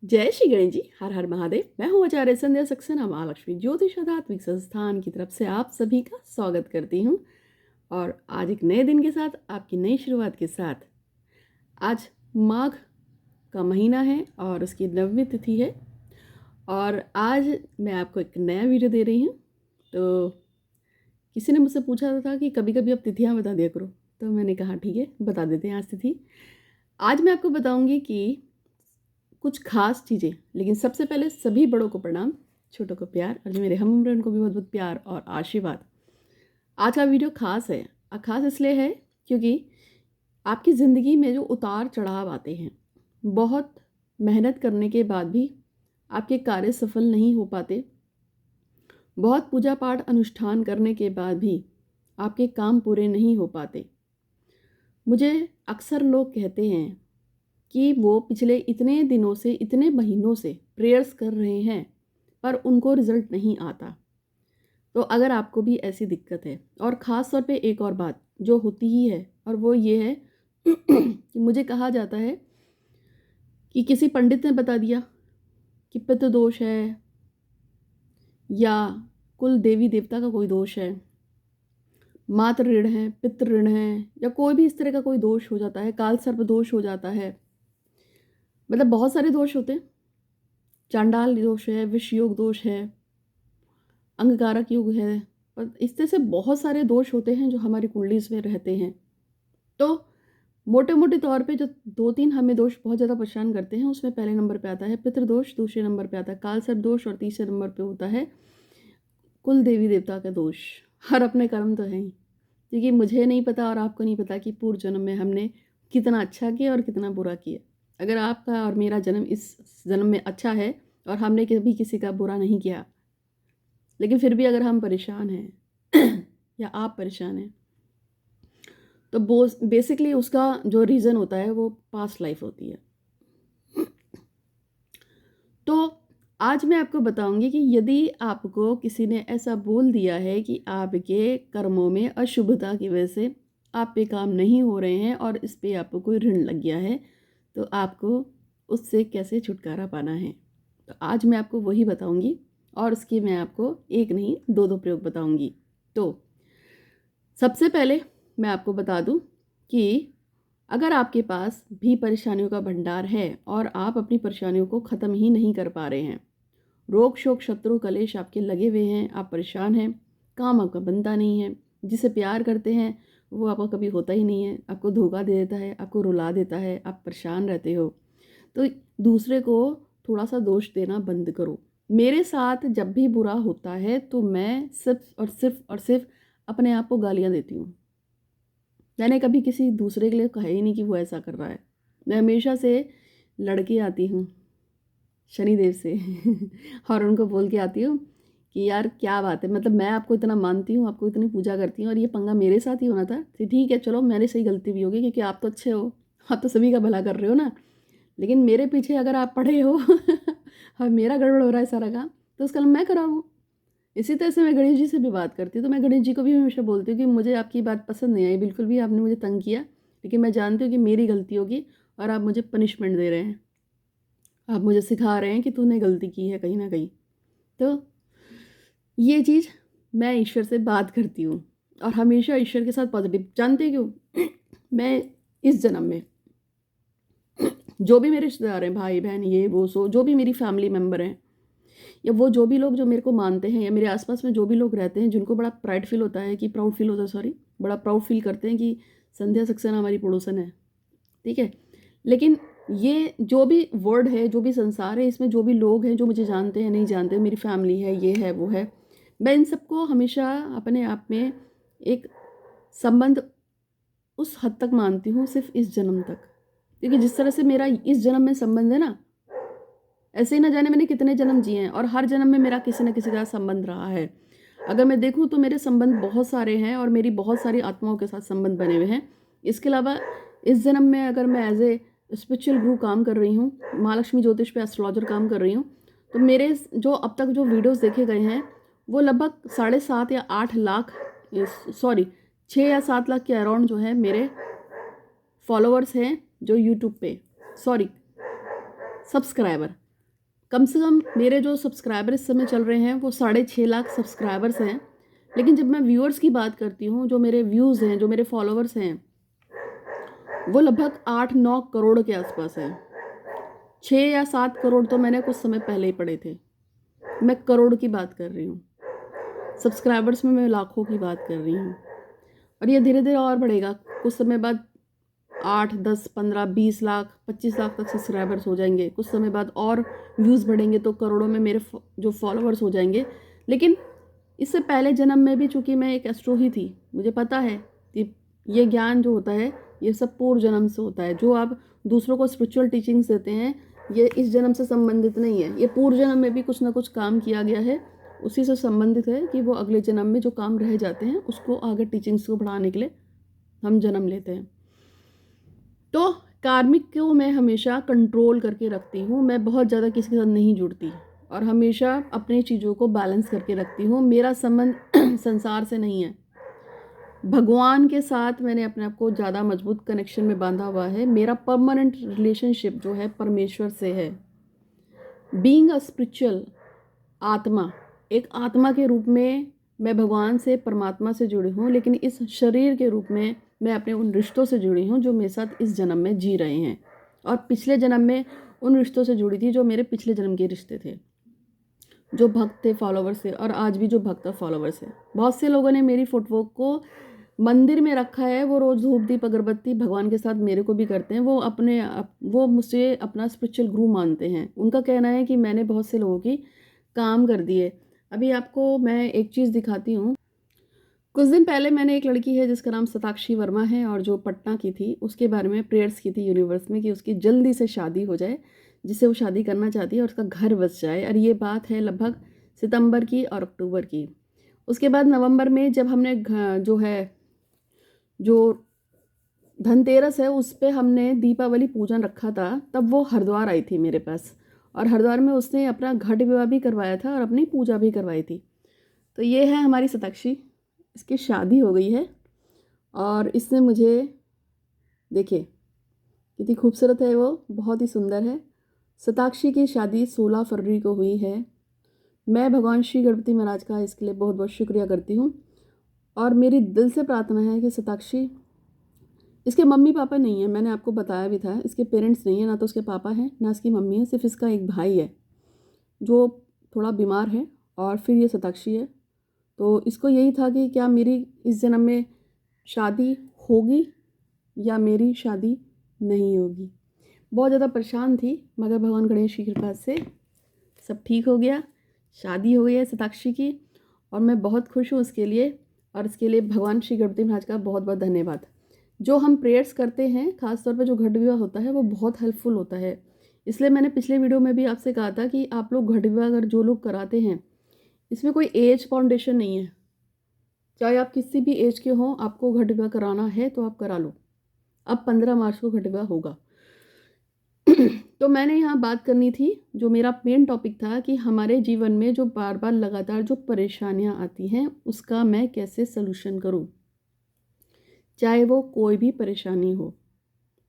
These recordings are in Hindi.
जय श्री गणेश जी। हर हर महादेव। मैं हूँ आचार्य संध्या सक्सेना, महालक्ष्मी ज्योतिष आध्यात्मिक संस्थान की तरफ से आप सभी का स्वागत करती हूँ। और आज एक नए दिन के साथ, आपकी नई शुरुआत के साथ, आज माघ का महीना है और उसकी 9वीं तिथि है। और आज मैं आपको एक नया वीडियो दे रही हूँ। तो किसी ने मुझसे पूछा था कि कभी कभी आप तिथियाँ बता दिया करो, तो मैंने कहा ठीक है, बता देते हैं आज तिथि। आज मैं आपको बताऊँगी कि कुछ खास चीज़ें, लेकिन सबसे पहले सभी बड़ों को प्रणाम, छोटों को प्यार, और जो मेरे हम उम्र उनको भी बहुत बहुत प्यार और आशीर्वाद। आज का वीडियो खास है। खास इसलिए है क्योंकि आपकी ज़िंदगी में जो उतार चढ़ाव आते हैं, बहुत मेहनत करने के बाद भी आपके कार्य सफल नहीं हो पाते, बहुत पूजा पाठ अनुष्ठान करने के बाद भी आपके काम पूरे नहीं हो पाते। मुझे अक्सर लोग कहते हैं कि वो पिछले इतने दिनों से, इतने महीनों से प्रेयर्स कर रहे हैं पर उनको रिज़ल्ट नहीं आता। तो अगर आपको भी ऐसी दिक्कत है, और ख़ास तौर पे एक और बात जो होती ही है, और वो ये है कि मुझे कहा जाता है कि किसी पंडित ने बता दिया कि पितृ दोष है, या कुल देवी देवता का कोई दोष है, मातृ ऋण है, पितृ ऋण है, या कोई भी इस तरह का कोई दोष हो जाता है, काल सर्प दोष हो जाता है। मतलब बहुत सारे दोष होते हैं। चांडाल दोष है, विष योग दोष है, अंगकारक योग है, और इस तरह से बहुत सारे दोष होते हैं जो हमारी कुंडली में रहते हैं। तो मोटे मोटे तौर पे जो 2-3 हमें दोष बहुत ज़्यादा परेशान करते हैं, उसमें पहले नंबर पे आता है पितृदोष, दूसरे नंबर पे आता है काल सर्प दोष, और तीसरे नंबर पे होता है कुल देवी देवता का दोष। हर अपने कर्म तो है ही, क्योंकि मुझे नहीं पता और आपको नहीं पता कि पूर्व जन्म में हमने कितना अच्छा किया और कितना बुरा किया। अगर आपका और मेरा जन्म इस जन्म में अच्छा है और हमने कभी किसी का बुरा नहीं किया, लेकिन फिर भी अगर हम परेशान हैं या आप परेशान हैं, तो बेसिकली उसका जो रीज़न होता है वो पास्ट लाइफ होती है। तो आज मैं आपको बताऊंगी कि यदि आपको किसी ने ऐसा बोल दिया है कि आपके कर्मों में अशुभता की वजह से आप पे काम नहीं हो रहे हैं और इस पे आपको कोई ऋण लग गया है, तो आपको उससे कैसे छुटकारा पाना है। तो आज मैं आपको वही बताऊंगी, और उसकी मैं आपको एक नहीं दो दो प्रयोग बताऊंगी। तो सबसे पहले मैं आपको बता दूं कि अगर आपके पास भी परेशानियों का भंडार है और आप अपनी परेशानियों को ख़त्म ही नहीं कर पा रहे हैं, रोग शोक शत्रु कलेश आपके लगे हुए हैं, आप परेशान हैं, काम आपका बनता नहीं है, जिसे प्यार करते हैं वो आपका कभी होता ही नहीं है, आपको धोखा दे देता है, आपको रुला देता है, आप परेशान रहते हो, तो दूसरे को थोड़ा सा दोष देना बंद करो। मेरे साथ जब भी बुरा होता है तो मैं सिर्फ अपने आप को गालियाँ देती हूँ। मैंने कभी किसी दूसरे के लिए कहा ही नहीं कि वो ऐसा कर रहा है। मैं हमेशा से लड़के आती हूँ शनिदेव से और उनको बोल के आती हूँ कि यार क्या बात है, मतलब मैं आपको इतना मानती हूँ, आपको इतनी पूजा करती हूँ, और ये पंगा मेरे साथ ही होना था। तो ठीक है, चलो मेरे से ही गलती भी होगी, क्योंकि आप तो अच्छे हो, आप तो सभी का भला कर रहे हो ना। लेकिन मेरे पीछे अगर आप पड़े हो और मेरा गड़बड़ हो रहा है सारा काम, तो उसका मैं कराऊँ। इसी तरह से मैं गणेश जी से भी बात करती हूँ, तो मैं गणेश जी को भी हमेशा बोलती हूँ कि मुझे आपकी बात पसंद नहीं आई बिल्कुल भी, आपने मुझे तंग किया, लेकिन मैं जानती हूँ कि मेरी गलती होगी और आप मुझे पनिशमेंट दे रहे हैं, आप मुझे सिखा रहे हैं कि तूने गलती की है कहीं ना कहीं। तो ये चीज़ मैं ईश्वर से बात करती हूँ, और हमेशा ईश्वर के साथ पॉजिटिव। जानते क्यों? मैं इस जन्म में जो भी मेरे रिश्तेदार हैं, भाई बहन ये वो सो, जो भी मेरी फैमिली मेम्बर हैं, या वो जो भी लोग जो मेरे को मानते हैं, या मेरे आसपास में जो भी लोग रहते हैं जिनको बड़ा प्राइड फील होता है, कि प्राउड फील होता है, सॉरी, बड़ा प्राउड फील करते हैं कि संध्या सक्सेना हमारी पड़ोसन है, ठीक है। लेकिन ये जो भी वर्ड है, जो भी संसार है, इसमें जो भी लोग हैं जो मुझे जानते हैं नहीं जानते, मेरी फैमिली है, ये है वो है, मैं इन सबको हमेशा अपने आप में एक संबंध उस हद तक मानती हूँ, सिर्फ इस जन्म तक। क्योंकि जिस तरह से मेरा इस जन्म में संबंध है ना, ऐसे ही ना जाने मैंने कितने जन्म जिए हैं, और हर जन्म में मेरा किसी न किसी का संबंध रहा है। अगर मैं देखूँ तो मेरे संबंध बहुत सारे हैं, और मेरी बहुत सारी आत्माओं के साथ संबंध बने हुए हैं। इसके अलावा इस जन्म में अगर मैं एज ए स्पिरिचुअल गुरु काम कर रही हूँ, महालक्ष्मी ज्योतिष पे एस्ट्रोलॉजर काम कर रही हूँ, तो मेरे जो अब तक जो वीडियोज़ देखे गए हैं वो लगभग 7.5 या 8 लाख, सॉरी 6 या 7 लाख के अराउंड जो है मेरे फॉलोअर्स हैं, जो यूट्यूब पे, सॉरी सब्सक्राइबर। कम से कम मेरे जो सब्सक्राइबर इस समय चल रहे हैं वो 6.5 लाख सब्सक्राइबर्स हैं। लेकिन जब मैं व्यूअर्स की बात करती हूँ, जो मेरे व्यूज़ हैं, जो मेरे फॉलोअर्स हैं, वो लगभग 8-9 करोड़ के आसपास हैं। 6 या 7 करोड़ तो मैंने कुछ समय पहले ही पढ़े थे। मैं करोड़ की बात कर रही हूँ। सब्सक्राइबर्स में मैं लाखों की बात कर रही हूँ। और ये धीरे धीरे और बढ़ेगा। कुछ समय बाद 8, 10, 15, 20 लाख, 25 लाख तक सब्सक्राइबर्स हो जाएंगे। कुछ समय बाद और व्यूज़ बढ़ेंगे तो करोड़ों में मेरे जो फॉलोअर्स हो जाएंगे। लेकिन इससे पहले जन्म में भी चूँकि मैं एक एस्ट्रो ही थी, मुझे पता है कि ये ज्ञान जो होता है ये सब पूर्व जन्म से होता है। जो आप दूसरों को स्पिरिचुअल टीचिंग्स देते हैं ये इस जन्म से संबंधित नहीं है। ये पूर्व जन्म में भी कुछ ना कुछ काम किया गया है, उसी से संबंधित है कि वो अगले जन्म में जो काम रह जाते हैं उसको आगे टीचिंग्स को बढ़ाने के लिए हम जन्म लेते हैं। तो कार्मिक को मैं हमेशा कंट्रोल करके रखती हूँ। मैं बहुत ज़्यादा किसी के साथ नहीं जुड़ती और हमेशा अपनी चीज़ों को बैलेंस करके रखती हूँ। मेरा संबंध संसार से नहीं है, भगवान के साथ मैंने अपने आप को ज़्यादा मजबूत कनेक्शन में बांधा हुआ है। मेरा परमानेंट रिलेशनशिप जो है परमेश्वर से है। बीइंग अ स्पिरिचुअल आत्मा, एक आत्मा के रूप में मैं भगवान से, परमात्मा से जुड़ी हूँ, लेकिन इस शरीर के रूप में मैं अपने उन रिश्तों से जुड़ी हूँ जो मेरे साथ इस जन्म में जी रहे हैं। और पिछले जन्म में उन रिश्तों से जुड़ी थी जो मेरे पिछले जन्म के रिश्ते थे, जो भक्त थे, फॉलोवर्स थे, और आज भी जो भक्त और फॉलोवर्स हैं। बहुत से लोगों ने मेरी फोटो को मंदिर में रखा है। वो रोज़ धूप दीप अगरबत्ती भगवान के साथ मेरे को भी करते हैं। वो मुझसे अपना स्पिरिचुअल गुरु मानते हैं। उनका कहना है कि मैंने बहुत से लोगों की काम कर दिए। अभी आपको मैं एक चीज़ दिखाती हूँ। कुछ दिन पहले मैंने एक लड़की है जिसका नाम सताक्षी वर्मा है और जो पटना की थी, उसके बारे में प्रेयर्स की थी यूनिवर्स में कि उसकी जल्दी से शादी हो जाए, जिससे वो शादी करना चाहती है और उसका घर बस जाए। और ये बात है लगभग सितंबर की और अक्टूबर की। उसके बाद नवंबर में जब हमने जो धनतेरस है उस पे हमने दीपावली पूजन रखा था, तब वो हरिद्वार आई थी मेरे पास। और हरिद्वार में उसने अपना घट विवाह भी करवाया था और अपनी पूजा भी करवाई थी। तो ये है हमारी सताक्षी। इसकी शादी हो गई है और इसने मुझे, देखिए कितनी खूबसूरत है वो, बहुत ही सुंदर है। सताक्षी की शादी 16 फरवरी को हुई है। मैं भगवान श्री गणपति महाराज का इसके लिए बहुत बहुत शुक्रिया करती हूँ। और मेरी दिल से प्रार्थना है कि सताक्षी, इसके मम्मी पापा नहीं है, मैंने आपको बताया भी था, इसके पेरेंट्स नहीं है, ना तो उसके पापा हैं ना इसकी मम्मी है, सिर्फ इसका एक भाई है जो थोड़ा बीमार है, और फिर ये सताक्षी है। तो इसको यही था कि क्या मेरी इस जन्म में शादी होगी या मेरी शादी नहीं होगी। बहुत ज़्यादा परेशान थी, मगर भगवान गणेश की कृपा से सब ठीक हो गया। शादी हो गई है सताक्षी की और मैं बहुत खुश हूँ उसके लिए। और इसके लिए भगवान श्री गणपति महाराज का बहुत बहुत धन्यवाद। जो हम प्रेयर्स करते हैं, खासतौर पे जो घट विवाह होता है, वो बहुत हेल्पफुल होता है। इसलिए मैंने पिछले वीडियो में भी आपसे कहा था कि आप लोग घट विवाह अगर जो लोग कराते हैं, इसमें कोई एज फाउंडेशन नहीं है। चाहे आप किसी भी एज के हों, आपको घट विवाह कराना है तो आप करा लो। अब 15 मार्च को घट विवाह होगा। तो मैंने यहाँ बात करनी थी, जो मेरा मेन टॉपिक था कि हमारे जीवन में जो बार बार लगातार जो परेशानियाँ आती हैं उसका मैं कैसे सलूशन करूँ, चाहे वो कोई भी परेशानी हो।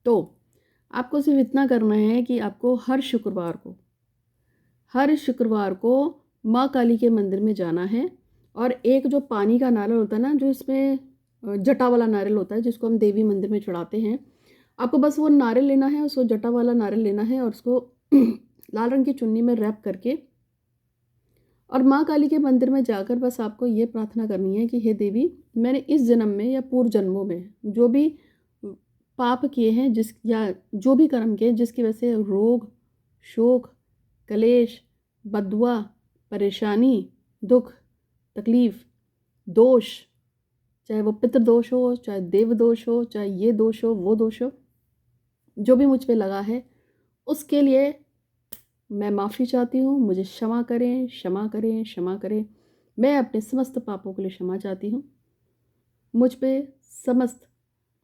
तो आपको सिर्फ इतना करना है कि आपको हर शुक्रवार को माँ काली के मंदिर में जाना है। और एक जो पानी का नारियल होता है ना, जो इसमें जटा वाला नारियल होता है, जिसको हम देवी मंदिर में चढ़ाते हैं, आपको बस वो नारियल लेना है, उसको जटा वाला नारियल लेना है और उसको लाल रंग की चुन्नी में रैप करके, और माँ काली के मंदिर में जाकर बस आपको ये प्रार्थना करनी है कि हे देवी, मैंने इस जन्म में या पूर्व जन्मों में जो भी पाप किए हैं, या जो भी कर्म किए जिसकी वजह से रोग, शोक, कलेश, बदुआ, परेशानी, दुख, तकलीफ, दोष, चाहे वो पितृदोष हो, चाहे देव दोष हो, चाहे ये दोष हो, वो दोष हो, जो भी मुझ पे लगा है, उसके लिए मैं माफ़ी चाहती हूँ। मुझे क्षमा करें, क्षमा करें, क्षमा करें। मैं अपने समस्त पापों के लिए क्षमा चाहती हूँ। मुझ पे समस्त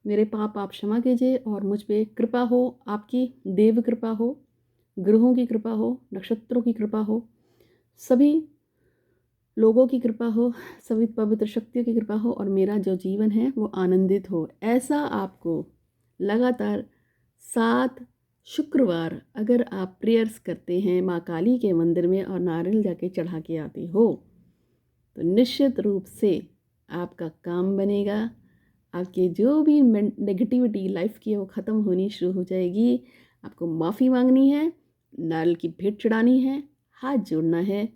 मेरे पाप आप क्षमा कीजिए और मुझ पे कृपा हो, आपकी देव कृपा हो, ग्रहों की कृपा हो, नक्षत्रों की कृपा हो, सभी लोगों की कृपा हो, सभी पवित्र शक्तियों की कृपा हो, और मेरा जो जीवन है वो आनंदित हो। ऐसा आपको लगातार 7 शुक्रवार अगर आप प्रेयर्स करते हैं माँ काली के मंदिर में और नारियल जाके चढ़ा के आते हो तो निश्चित रूप से आपका काम बनेगा। आपकी जो भी नेगेटिविटी लाइफ की है वो ख़त्म होनी शुरू हो जाएगी। आपको माफ़ी मांगनी है, नारियल की भेंट चढ़ानी है, हाथ जोड़ना है।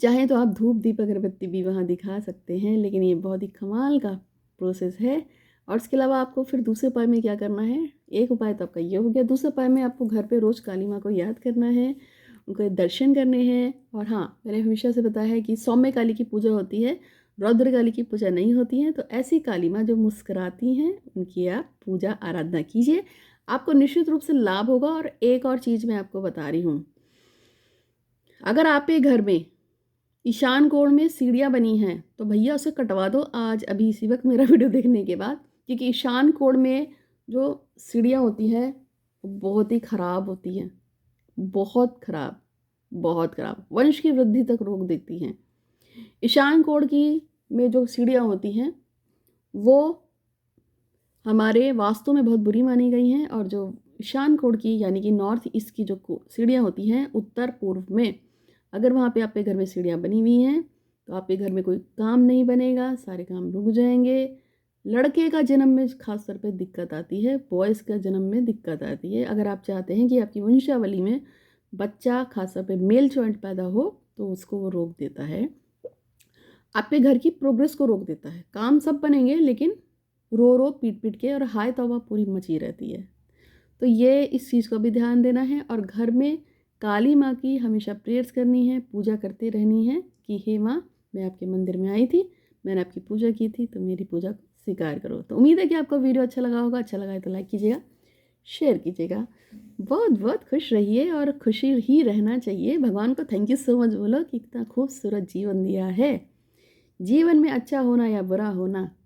चाहे तो आप धूप दीप अगरबत्ती भी वहाँ दिखा सकते हैं, लेकिन ये बहुत ही कमाल का प्रोसेस है। और इसके अलावा आपको फिर दूसरे उपाय में क्या करना है, एक उपाय तो आपका ये हो गया, दूसरे उपाय में आपको घर पे रोज़ काली माँ को याद करना है, उनके दर्शन करने हैं। और हाँ, मैंने हमेशा से बताया है कि सौम्य काली की पूजा होती है, रौद्र काली की पूजा नहीं होती है। तो ऐसी काली माँ जो मुस्कुराती हैं उनकी आप पूजा आराधना कीजिए, आपको निश्चित रूप से लाभ होगा। और एक और चीज़ मैं आपको बता रही हूँ, अगर आपके घर में ईशान कोण में सीढ़ियाँ बनी हैं तो भैया उसे कटवा दो आज अभी इसी वक्त मेरा वीडियो देखने के बाद, क्योंकि ईशान कोण में जो सीढ़ियाँ होती हैं वो बहुत ही ख़राब होती हैं, बहुत ख़राब, बहुत ख़राब, वंश की वृद्धि तक रोक देती हैं। ईशान कोण की में जो सीढ़ियाँ होती हैं वो हमारे वास्तु में बहुत बुरी मानी गई हैं। और जो ईशान कोण की यानी कि नॉर्थ ईस्ट की जो सीढ़ियाँ होती हैं उत्तर पूर्व में, अगर वहाँ पे आपके घर में सीढ़ियाँ बनी हुई हैं तो आपके घर में कोई काम नहीं बनेगा, सारे काम रुक जाएंगे। लड़के का जन्म में खास तौर पे दिक्कत आती है, बॉयज़ का जन्म में दिक्कत आती है। अगर आप चाहते हैं कि आपकी वंशावली में बच्चा खास तौर पे मेल जॉइंट पैदा हो तो उसको वो रोक देता है, आपके घर की प्रोग्रेस को रोक देता है। काम सब बनेंगे लेकिन रो रो पीट पीट के, और हाय तौबा पूरी मची रहती है। तो ये इस चीज़ को भी ध्यान देना है। और घर में काली माँ की हमेशा प्रेयर्स करनी है, पूजा करते रहनी है कि हे माँ, मैं आपके मंदिर में आई थी, मैंने आपकी पूजा की थी, तो मेरी पूजा को स्वीकार करो। तो उम्मीद है कि आपको वीडियो अच्छा लगा होगा, अच्छा लगा है तो लाइक कीजिएगा, शेयर कीजिएगा। बहुत बहुत खुश रहिए और खुशी ही रहना चाहिए। भगवान को थैंक यू सो मच बोलो कि इतना खूबसूरत जीवन दिया है। जीवन में अच्छा होना या बुरा होना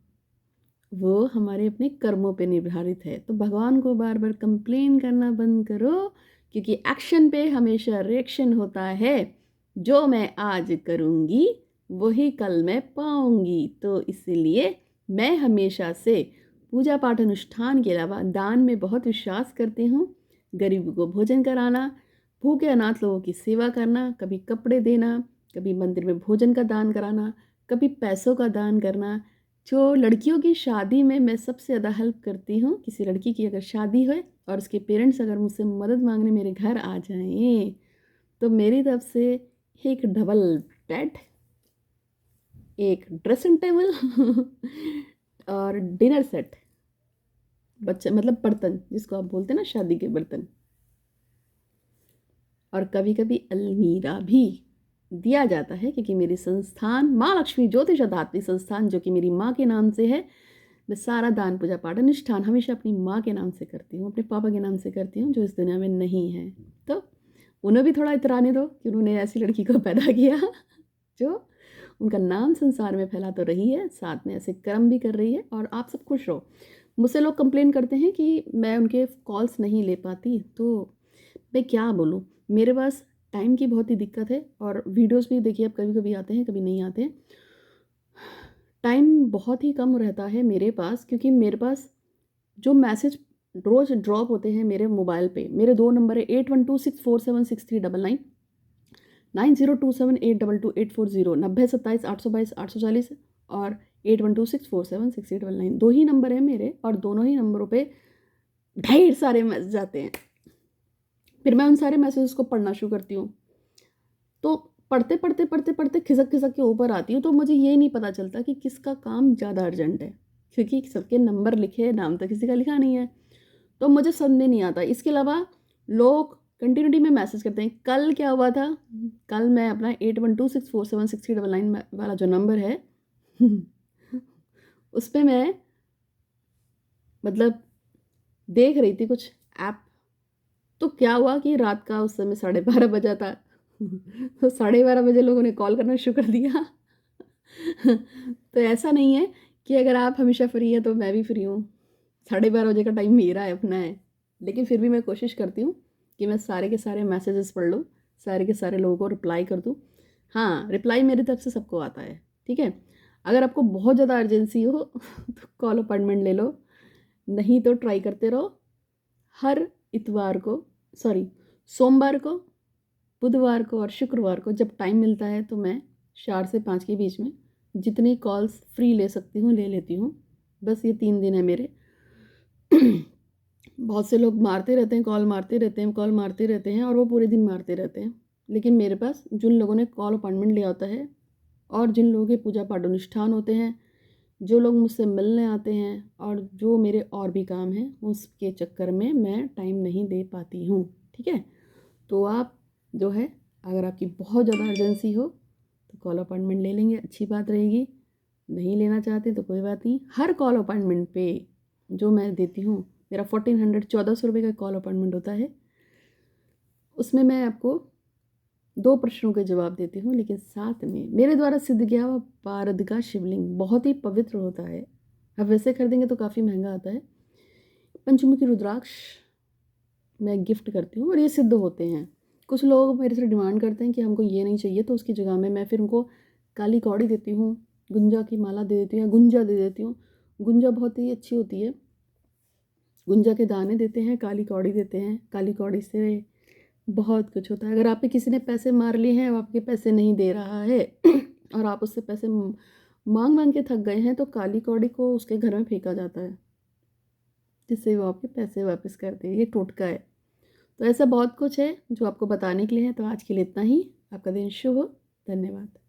वो हमारे अपने कर्मों पे निर्धारित है। तो भगवान को बार बार कंप्लेन करना बंद करो, क्योंकि एक्शन पे हमेशा रिएक्शन होता है। जो मैं आज करूँगी वही कल मैं पाऊँगी। तो इसीलिए मैं हमेशा से पूजा पाठ अनुष्ठान के अलावा दान में बहुत विश्वास करती हूँ। गरीब को भोजन कराना, भूखे अनाथ लोगों की सेवा करना, कभी कपड़े देना, कभी मंदिर में भोजन का दान कराना, कभी पैसों का दान करना। जो लड़कियों की शादी में मैं सबसे ज़्यादा हेल्प करती हूँ, किसी लड़की की अगर शादी हो और उसके पेरेंट्स अगर मुझसे मदद मांगने मेरे घर आ जाएं तो मेरी तरफ से एक डबल बेड, एक ड्रेसिंग टेबल और डिनर सेट, बच्चा मतलब बर्तन जिसको आप बोलते हैं ना शादी के बर्तन, और कभी कभी अलमीरा भी दिया जाता है। क्योंकि मेरी संस्थान माँ लक्ष्मी ज्योतिष आध्यात्मिक संस्थान, जो कि मेरी माँ के नाम से है, मैं सारा दान पूजा पाठ अनुष्ठान हमेशा अपनी माँ के नाम से करती हूँ, अपने पापा के नाम से करती हूँ जो इस दुनिया में नहीं है। तो उन्हें भी थोड़ा इतराने दो कि उन्होंने ऐसी लड़की को पैदा किया जो उनका नाम संसार में फैला तो रही है, साथ में ऐसे कर्म भी कर रही है, और आप सब खुश रहो। मुझसे लोग कंप्लेन करते हैं कि मैं उनके कॉल्स नहीं ले पाती, तो मैं क्या बोलूँ, मेरे पास टाइम की बहुत ही दिक्कत है। और वीडियोस भी देखिए, अब कभी कभी आते हैं कभी नहीं आते हैं, टाइम बहुत ही कम रहता है मेरे पास। क्योंकि मेरे पास जो मैसेज रोज़ ड्रॉप होते हैं मेरे मोबाइल पे, मेरे 2 नंबर है 8126476399, 9027822840, 90278822 और 8126476399। 2 ही नंबर है मेरे, और दोनों ही नंबरों पे ढेर सारे मैसेज आते हैं। फिर मैं उन सारे मैसेजेस को पढ़ना शुरू करती हूँ, तो पढ़ते पढ़ते पढ़ते पढ़ते खिसक खिसक के ऊपर आती हूँ। तो मुझे ये नहीं पता चलता कि किसका काम ज़्यादा अर्जेंट है, क्योंकि सबके नंबर लिखे, नाम तो किसी का लिखा नहीं है, तो मुझे समझ नहीं आता। इसके अलावा लोग कंटिन्यूटी में मैसेज करते हैं। कल क्या हुआ था, कल मैं अपना 8126476399 वाला जो नंबर है उस पर मैं मतलब देख रही थी कुछ ऐप, तो क्या हुआ कि रात का उस समय 12:30 बजा था तो 12:30 बजे लोगों ने कॉल करना शुरू कर दिया तो ऐसा नहीं है कि अगर आप हमेशा फ्री है तो मैं भी फ्री हूँ, 12:30 बजे का टाइम मेरा है, अपना है। लेकिन फिर भी मैं कोशिश करती हूँ कि मैं सारे के सारे मैसेजेस पढ़ लूँ, सारे के सारे लोगों को रिप्लाई कर दूँ। हाँ, रिप्लाई मेरी तरफ से सबको आता है, ठीक है। अगर आपको बहुत ज़्यादा अर्जेंसी हो तो कॉल अपॉइंटमेंट ले लो, नहीं तो ट्राई करते रहो। हर इतवार को, सॉरी, सोमवार को, बुधवार को और शुक्रवार को जब टाइम मिलता है तो मैं 4 से 5 के बीच में जितनी कॉल्स फ्री ले सकती हूँ ले लेती हूँ। बस ये 3 दिन है मेरे। बहुत से लोग मारते रहते हैं, कॉल मारते रहते हैं, कॉल मारते रहते हैं और वो पूरे दिन मारते रहते हैं। लेकिन मेरे पास जिन लोगों ने कॉल अपॉइंटमेंट लिया होता है और जिन लोगों के पूजा पाठ अनुष्ठान होते हैं, जो लोग मुझसे मिलने आते हैं और जो मेरे और भी काम हैं, उसके चक्कर में मैं टाइम नहीं दे पाती हूँ। ठीक है? तो आप जो है, अगर आपकी बहुत ज़्यादा अर्जेंसी हो तो कॉल अपॉइंटमेंट ले लेंगे, अच्छी बात रहेगी। नहीं लेना चाहते तो कोई बात नहीं। हर कॉल अपॉइंटमेंट पे जो मैं देती हूँ, मेरा 1400 1400 का कॉल अपॉइंटमेंट होता है। उसमें मैं आपको 2 प्रश्नों के जवाब देती हूँ, लेकिन साथ में मेरे द्वारा सिद्ध किया हुआ पारद का शिवलिंग बहुत ही पवित्र होता है। आप वैसे खरीदेंगे तो काफ़ी महंगा आता है। पंचमुखी रुद्राक्ष मैं गिफ्ट करती हूँ और ये सिद्ध होते हैं। कुछ लोग मेरे से डिमांड करते हैं कि हमको ये नहीं चाहिए, तो उसकी जगह में मैं फिर उनको काली कौड़ी देती हूँ, गुंजा की माला दे देती हूँ या गुंजा दे देती हूँ। गुंजा बहुत ही अच्छी होती है। गुंजा के दाने देते हैं, काली कौड़ी देते हैं। काली कौड़ी से बहुत कुछ होता है। अगर आप पे किसी ने पैसे मार लिए हैं, वो आपके पैसे नहीं दे रहा है और आप उससे पैसे मांग मांग के थक गए हैं, तो काली कौड़ी को उसके घर में फेंका जाता है, जिससे वो आपके पैसे वापस कर दे। ये टोटका है। तो ऐसा बहुत कुछ है जो आपको बताने के लिए है। तो आज के लिए इतना ही। आपका दिन शुभ हो। धन्यवाद।